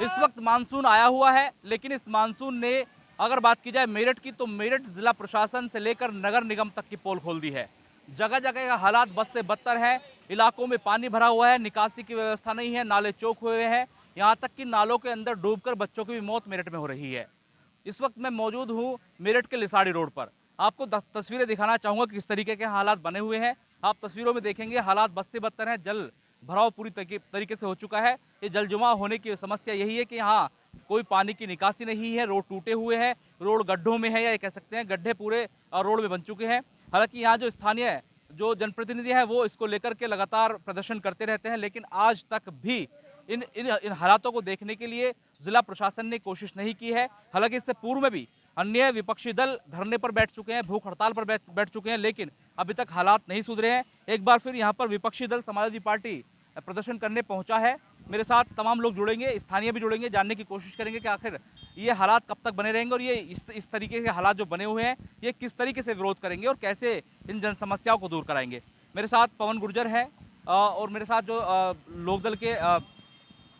इस वक्त मानसून आया हुआ है, लेकिन इस मानसून ने अगर बात की जाए मेरठ की, तो मेरठ जिला प्रशासन से लेकर नगर निगम तक की पोल खोल दी है। जगह जगह का हालात बद से बदतर है। इलाकों में पानी भरा हुआ है, निकासी की व्यवस्था नहीं है, नाले चौक हुए हैं, यहाँ तक कि नालों के अंदर डूबकर बच्चों की भी मौत मेरठ में हो रही है। इस वक्त मैं मौजूद हूँ मेरठ के लिसाड़ी रोड पर। आपको तस्वीरें दिखाना चाहूँगा कि किस तरीके के हालात बने हुए हैं। आप तस्वीरों में देखेंगे हालात बद से बदतर हैं। जल भराव पूरी तरीके से हो चुका है। ये जल जमाव होने की समस्या यही है कि यहाँ कोई पानी की निकासी नहीं है, रोड टूटे हुए हैं, रोड गड्ढों में है, या ये कह सकते हैं गड्ढे पूरे रोड में बन चुके हैं। हालांकि यहाँ जो स्थानीय जो जनप्रतिनिधि है वो इसको लेकर के लगातार प्रदर्शन करते रहते हैं, लेकिन आज तक भी इन इन इन हालातों को देखने के लिए जिला प्रशासन ने कोशिश नहीं की है। हालांकि इससे पूर्व में भी अन्य विपक्षी दल धरने पर बैठ चुके हैं, भूख हड़ताल पर बैठ चुके हैं, लेकिन अभी तक हालात नहीं सुधरे हैं। एक बार फिर यहाँ पर विपक्षी दल समाजवादी पार्टी प्रदर्शन करने पहुंचा है। मेरे साथ तमाम लोग जुड़ेंगे, स्थानीय भी जुड़ेंगे, जानने की कोशिश करेंगे कि आखिर ये हालात कब तक बने रहेंगे और ये इस तरीके के हालात जो बने हुए हैं ये किस तरीके से विरोध करेंगे और कैसे इन जन समस्याओं को दूर कराएंगे। मेरे साथ पवन गुर्जर है और मेरे साथ जो लोकदल के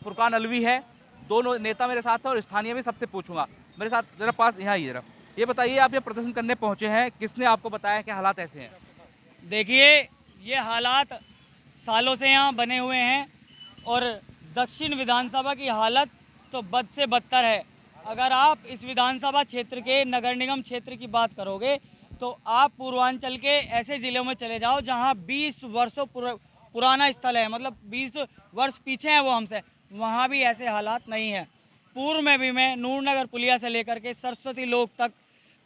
फुरकान अलवी है, दोनों नेता मेरे साथ हैं और स्थानीय भी सबसे पूछूंगा। मेरे साथ जरा पास यहाँ ही जरा, ये बताइए आप ये प्रदर्शन करने पहुंचे हैं, किसने आपको बताया कि हालात ऐसे हैं? देखिए, ये हालात सालों से यहाँ बने हुए हैं और दक्षिण विधानसभा की हालत तो बद से बदतर है। अगर आप इस विधानसभा क्षेत्र के नगर निगम क्षेत्र की बात करोगे तो आप पूर्वांचल के ऐसे ज़िलों में चले जाओ जहाँ 20 वर्षों पुराना स्थल है, मतलब 20 वर्ष पीछे हैं वो हमसे, वहाँ भी ऐसे हालात नहीं है। पूर्व में भी मैं नूरनगर पुलिया से लेकर के सरस्वती लोक तक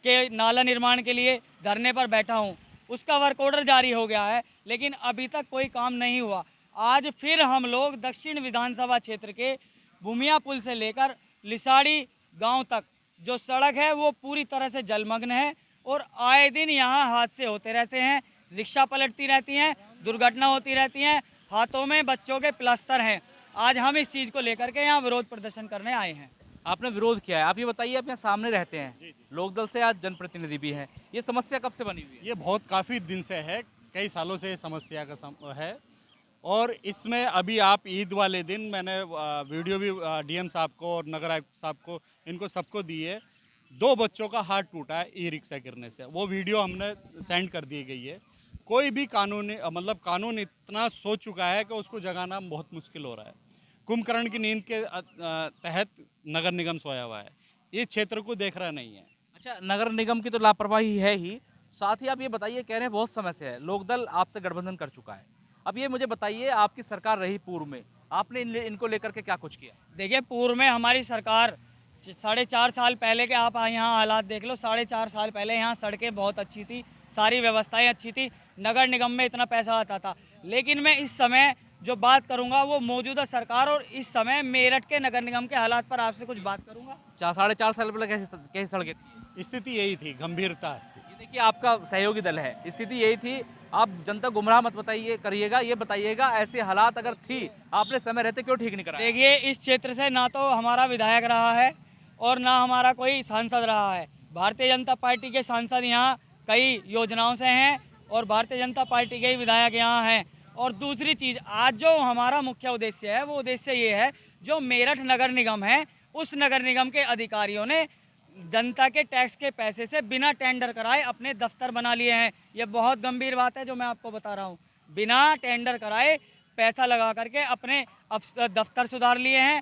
के नाला निर्माण के लिए धरने पर बैठा हूँ। उसका वर्क ऑर्डर जारी हो गया है, लेकिन अभी तक कोई काम नहीं हुआ। आज फिर हम लोग दक्षिण विधानसभा क्षेत्र के भूमिया पुल से लेकर लिसाड़ी गांव तक जो सड़क है वो पूरी तरह से जलमग्न है और आए दिन यहाँ हादसे होते रहते हैं, रिक्शा पलटती रहती हैं, दुर्घटना होती रहती हैं, हाथों में बच्चों के प्लास्टर हैं। आज हम इस चीज़ को लेकर के यहाँ विरोध प्रदर्शन करने आए हैं। आपने विरोध किया है, आप ये बताइए, आप यहाँ सामने रहते हैं, लोकदल से आज जनप्रतिनिधि भी हैं, ये समस्या कब से बनी हुई है? ये बहुत काफ़ी दिन से है, कई सालों से समस्या का है। और इसमें अभी आप ईद वाले दिन मैंने वीडियो भी डीएम साहब को और नगर आयुक्त साहब को, इनको सबको दी है। 2 बच्चों का हाथ टूटा है ई रिक्शा गिरने से, वो वीडियो हमने सेंड कर दी गई है। कोई भी कानून इतना सो चुका है कि उसको जगाना बहुत मुश्किल हो रहा है। कुंभकर्ण की नींद के तहत नगर निगम सोया हुआ है, ये क्षेत्र को देख रहा नहीं है। अच्छा, नगर निगम की तो लापरवाही है ही, साथ ही आप ये बताइए, कह रहे हैं बहुत समय से है, लोकदल आपसे गठबंधन कर चुका है। अब ये मुझे बताइए, आपकी सरकार रही पूर्व में, आपने इनको लेकर के क्या कुछ किया? देखिए, पूर्व में हमारी सरकार 4.5 साल पहले के आप यहाँ हालात देख लो। 4.5 साल पहले यहाँ सड़कें बहुत अच्छी थी, सारी व्यवस्थाएं अच्छी थी, नगर निगम में इतना पैसा आता था। लेकिन मैं इस समय जो बात करूंगा वो मौजूदा सरकार और इस समय मेरठ के नगर निगम के हालात पर आपसे कुछ बात करूंगा। 4.5 साल पहले कैसी सड़कें थी? स्थिति यही थी, गंभीरता। ये देखिए, आपका सहयोगी दल है, स्थिति यही थी। आप जनता गुमराह मत बताइए करिएगा, ये बताइएगा ऐसे हालात अगर थी, आपने समय रहते क्यों ठीक नहीं कराया? देखिए, इस क्षेत्र से ना तो हमारा विधायक रहा है और ना हमारा कोई सांसद रहा है। भारतीय जनता पार्टी के सांसद यहाँ कई योजनाओं से हैं और भारतीय जनता पार्टी के ही विधायक यहाँ हैं। और दूसरी चीज़, आज जो हमारा मुख्य उद्देश्य है वो उद्देश्य ये है, जो मेरठ नगर निगम है उस नगर निगम के अधिकारियों ने जनता के टैक्स के पैसे से बिना टेंडर कराए अपने दफ्तर बना लिए हैं। ये बहुत गंभीर बात है जो मैं आपको बता रहा हूँ। बिना टेंडर कराए पैसा लगा करके अपने दफ्तर सुधार लिए हैं।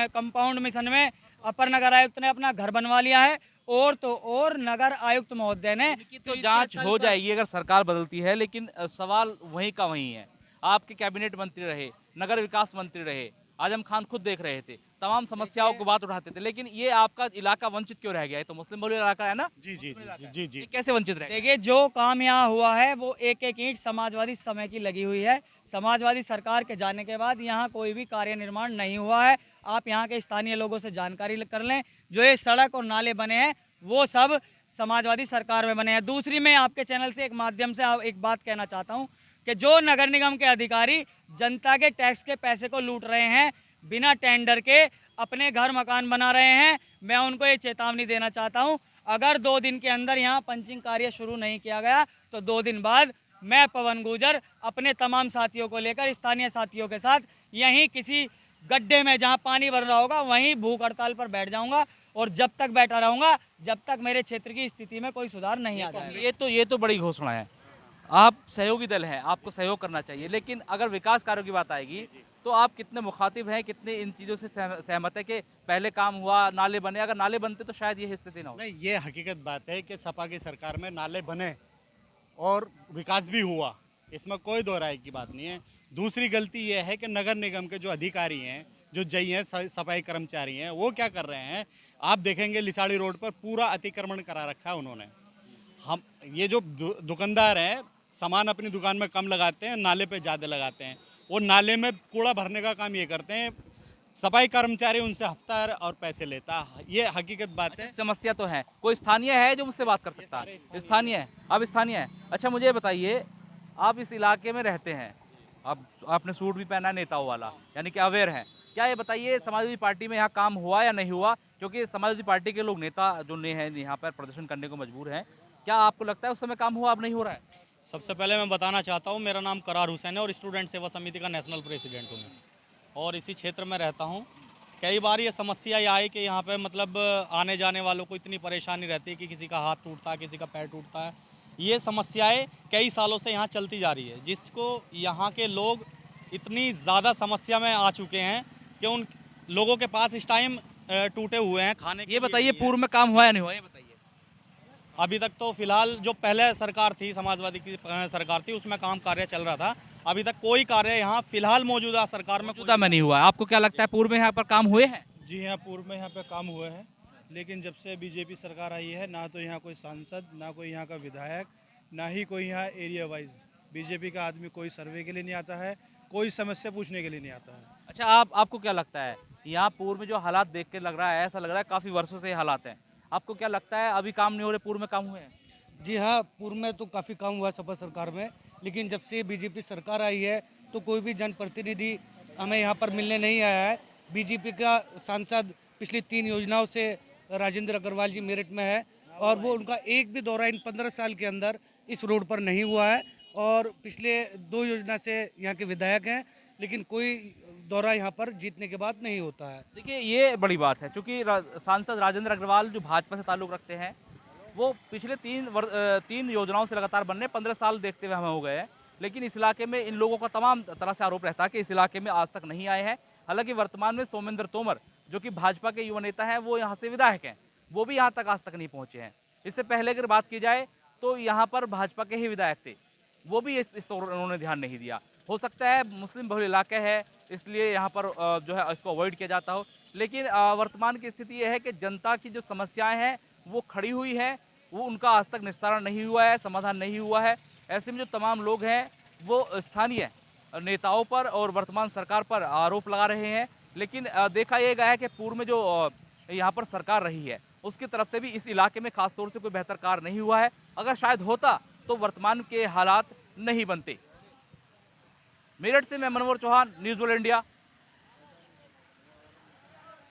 कंपाउंड मिशन में अपर नगर आयुक्त ने अपना घर बनवा लिया है और तो और नगर आयुक्त महोदय ने तो जांच हो जाएगी अगर सरकार बदलती है, लेकिन सवाल वहीं का वहीं है। आपके कैबिनेट मंत्री रहे, नगर विकास मंत्री रहे, आजम खान खुद देख रहे थे, तमाम समस्याओं को बात उठाते थे, लेकिन ये आपका इलाका वंचित क्यों रह गया? है तो मुस्लिम बहुल इलाका है ना? जी जी जी जी जी। कैसे वंचित रहे? देखिए, जो काम यहाँ हुआ है वो एक एक ईंट समाजवादी समय की लगी हुई है। समाजवादी सरकार के जाने के बाद यहाँ कोई भी कार्य निर्माण नहीं हुआ है। आप यहाँ के स्थानीय लोगों से जानकारी कर लें, जो ये सड़क और नाले बने हैं वो सब समाजवादी सरकार में बने हैं। दूसरी, मैं आपके चैनल से एक माध्यम से एक बात कहना चाहता हूँ कि जो नगर निगम के अधिकारी जनता के टैक्स के पैसे को लूट रहे हैं, बिना टेंडर के अपने घर मकान बना रहे हैं, मैं उनको ये चेतावनी देना चाहता हूं, अगर 2 दिन के अंदर यहाँ पंचिंग कार्य शुरू नहीं किया गया तो 2 दिन बाद मैं पवन गुर्जर अपने तमाम साथियों को लेकर, स्थानीय साथियों के साथ यहीं किसी गड्ढे में जहाँ पानी भर रहा होगा वहीं भूख हड़ताल पर बैठ जाऊंगा, और जब तक बैठा रहूंगा जब तक मेरे क्षेत्र की स्थिति में कोई सुधार नहीं आ जाएगा। ये तो बड़ी घोषणा है। आप सहयोगी दल हैं, आपको सहयोग करना चाहिए, लेकिन अगर विकास कार्यों की बात आएगी तो आप कितने मुखातिब हैं, कितने इन चीज़ों से सहमत है कि पहले काम हुआ, नाले बने? अगर नाले बनते तो शायद ये स्थिति ना हो। नहीं, ये हकीकत बात है कि सपा की सरकार में नाले बने और विकास भी हुआ, इसमें कोई दो राय की बात नहीं है। दूसरी गलती ये है कि नगर निगम के जो अधिकारी हैं, जो जई हैं, सफाई कर्मचारी हैं, वो क्या कर रहे हैं, आप देखेंगे लिसाड़ी रोड पर पूरा अतिक्रमण करा रखा है उन्होंने। हम ये जो दुकानदार हैं, सामान अपनी दुकान में कम लगाते हैं, नाले पे ज़्यादा लगाते हैं, और नाले में कूड़ा भरने का काम ये करते हैं। सफाई कर्मचारी उनसे हफ्ता और पैसे लेता है, ये हकीकत बात है। समस्या तो है। कोई स्थानीय है जो मुझसे बात कर सकता है? स्थानीय है, आप स्थानीय हैं। अच्छा मुझे बताइए, आप इस इलाके में रहते हैं, आपने सूट भी पहना है नेताओं वाला, यानी कि अवेयर हैं। क्या ये बताइए, समाजवादी पार्टी में यहाँ काम हुआ या नहीं हुआ? क्योंकि समाजवादी पार्टी के लोग नेता जो ने हैं यहाँ पर प्रदर्शन करने को मजबूर हैं। क्या आपको लगता है उस समय काम हुआ, अब नहीं हो रहा है? सबसे पहले मैं बताना चाहता हूँ, मेरा नाम करार हुसैन है और स्टूडेंट सेवा समिति का नेशनल प्रेसिडेंट हूँ मैं, और इसी क्षेत्र में रहता हूँ। कई बार ये समस्या ये आई कि यहाँ पे मतलब आने जाने वालों को इतनी परेशानी रहती है कि किसी का हाथ टूटता है, किसी का पैर टूटता है। ये समस्याएं कई सालों से यहाँ चलती जा रही है, जिसको यहाँ के लोग इतनी ज़्यादा समस्या में आ चुके हैं कि उन लोगों के पास इस टाइम टूटे हुए हैं खाने के ये लिए बताइए नहीं है। पूर्व में काम हुआ या नहीं हुआ, ये बताइए। अभी तक तो फिलहाल जो पहले सरकार थी, समाजवादी की सरकार थी, उसमें काम कार्य चल रहा था। अभी तक कोई कार्य यहाँ फिलहाल मौजूदा सरकार में मौजूदा में नहीं हुआ। आपको क्या लगता है पूर्व में यहाँ पर काम हुए हैं? जी हाँ, पूर्व में यहाँ पे काम हुए हैं, लेकिन जब से बीजेपी सरकार आई है, ना तो यहाँ कोई सांसद, ना कोई यहाँ का विधायक, ना ही कोई यहाँ एरिया वाइज बीजेपी का आदमी कोई सर्वे के लिए नहीं आता है, कोई समस्या पूछने के लिए नहीं आता है। अच्छा आपको क्या लगता है, यहाँ पूर्व में जो हालात देख के लग रहा है, ऐसा लग रहा है काफ़ी वर्षों से ये हालात हैं, आपको क्या लगता है अभी काम नहीं हो रहे, पूर्व में काम हुए हैं? जी हाँ, पूर्व में तो काफ़ी काम हुआ सपा सरकार में, लेकिन जब से बीजेपी सरकार आई है तो कोई भी जनप्रतिनिधि हमें यहाँ पर मिलने नहीं आया है। बीजेपी का सांसद पिछली 3 योजनाओं से राजेंद्र अग्रवाल जी मेरठ में है, और वो उनका एक भी दौरा इन 15 साल के अंदर इस रोड पर नहीं हुआ है, और पिछले 2 योजना से यहाँ के विधायक हैं, लेकिन कोई दौरा यहाँ पर जीतने के बाद नहीं होता है। देखिए ये बड़ी बात है, क्योंकि सांसद राजेंद्र अग्रवाल जो भाजपा से ताल्लुक़ रखते हैं, वो पिछले 3 योजनाओं से लगातार बनने 15 साल देखते हुए हमें हो गए हैं, लेकिन इस इलाके में इन लोगों का तमाम तरह से आरोप रहता है कि इस इलाके में आज तक नहीं आए हैं। हालांकि वर्तमान में सोमेंद्र तोमर जो कि भाजपा के युवा नेता हैं, वो यहाँ से विधायक हैं, वो भी यहाँ तक आज तक नहीं पहुँचे हैं। इससे पहले अगर बात की जाए तो यहाँ पर भाजपा के ही विधायक थे, वो भी इस उन्होंने ध्यान नहीं दिया। हो सकता है मुस्लिम बहुल इलाके है इसलिए यहाँ पर जो है इसको अवॉइड किया जाता हो, लेकिन वर्तमान की स्थिति ये है कि जनता की जो समस्याएं हैं वो खड़ी हुई है, वो उनका आज तक निस्तारण नहीं हुआ है, समाधान नहीं हुआ है। ऐसे में जो तमाम लोग हैं वो स्थानीय नेताओं पर और वर्तमान सरकार पर आरोप लगा रहे हैं, लेकिन देखा यह गया है कि पूर्व में जो यहाँ पर सरकार रही है उसकी तरफ से भी इस इलाके में खासतौर से कोई बेहतर कार्य नहीं हुआ है। अगर शायद होता तो वर्तमान के हालात नहीं बनते। मेरठ से मैं मनोहर चौहान, न्यूज़ वर्ल्ड इंडिया।